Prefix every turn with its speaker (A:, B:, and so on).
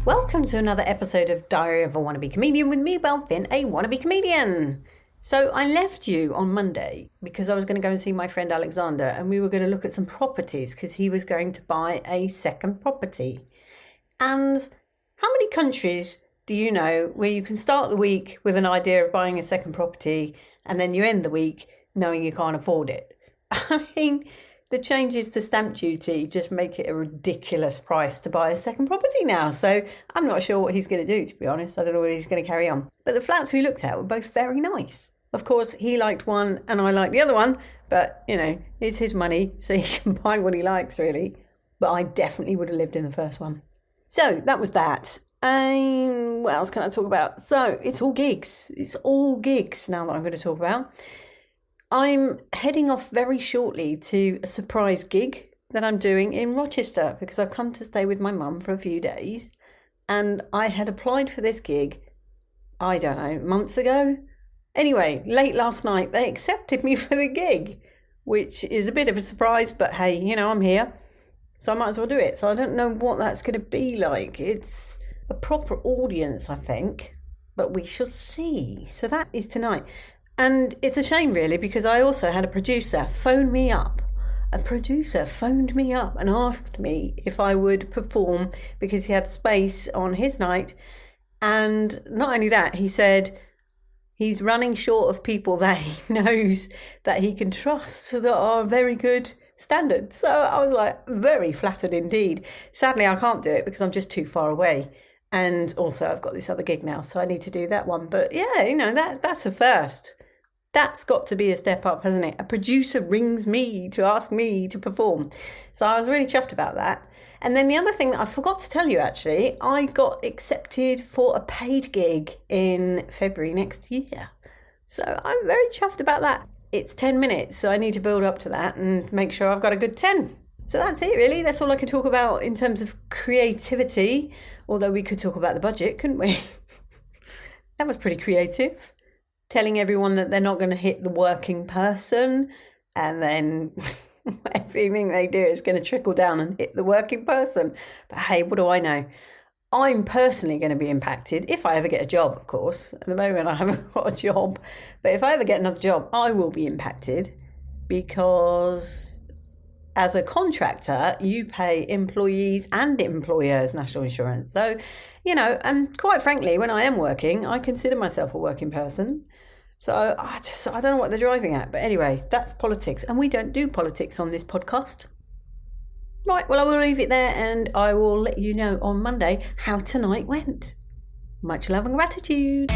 A: Welcome to another episode of Diary of a Wannabe Comedian with me, Belle, a wannabe comedian. So I left you on Monday because I was going to go and see my friend Alexander and we were going to look at some properties because he was going to buy a second property. And how many countries do you know where you can start the week with an idea of buying a second property and then you end the week knowing you can't afford it? I mean, the changes to stamp duty just make it a ridiculous price to buy a second property now. So I'm not sure what he's going to do, to be honest. I don't know whether he's going to carry on. But the flats we looked at were both very nice. Of course, he liked one and I liked the other one. But, you know, it's his money, so he can buy what he likes, really. But I definitely would have lived in the first one. So that was that. What else can I talk about? So it's all gigs. It's all gigs now that I'm going to talk about. I'm heading off very shortly to a surprise gig that I'm doing in Rochester because I've come to stay with my mum for a few days. And I had applied for this gig, I don't know, months ago. Anyway, late last night, they accepted me for the gig, which is a bit of a surprise, but hey, you know, I'm here. So I might as well do it. So I don't know what that's going to be like. It's a proper audience, I think, but we shall see. So that is tonight. And it's a shame, really, because I also had a producer phone me up. A producer phoned me up and asked me if I would perform because he had space on his night. And not only that, he said he's running short of people that he knows that he can trust that are very good standard. So I was like, very flattered indeed. Sadly, I can't do it because I'm just too far away. And also I've got this other gig now, so I need to do that one. But yeah, you know, that's a first. That's got to be a step up, hasn't it? A producer rings me to ask me to perform. So I was really chuffed about that. And then the other thing that I forgot to tell you, actually, I got accepted for a paid gig in February next year. So I'm very chuffed about that. It's 10 minutes, so I need to build up to that and make sure I've got a good 10. So that's it, really. That's all I can talk about in terms of creativity. Although we could talk about the budget, couldn't we? That was pretty creative. Telling everyone that they're not going to hit the working person and then everything they do is going to trickle down and hit the working person. But hey, what do I know? I'm personally going to be impacted if I ever get a job, of course. At the moment, I haven't got a job. But if I ever get another job, I will be impacted because as a contractor, you pay employees and employers national insurance. So, you know, and quite frankly, when I am working, I consider myself a working person. So I don't know what they're driving at. But anyway, that's politics. And we don't do politics on this podcast. Right, well, I will leave it there and I will let you know on Monday how tonight went. Much love and gratitude.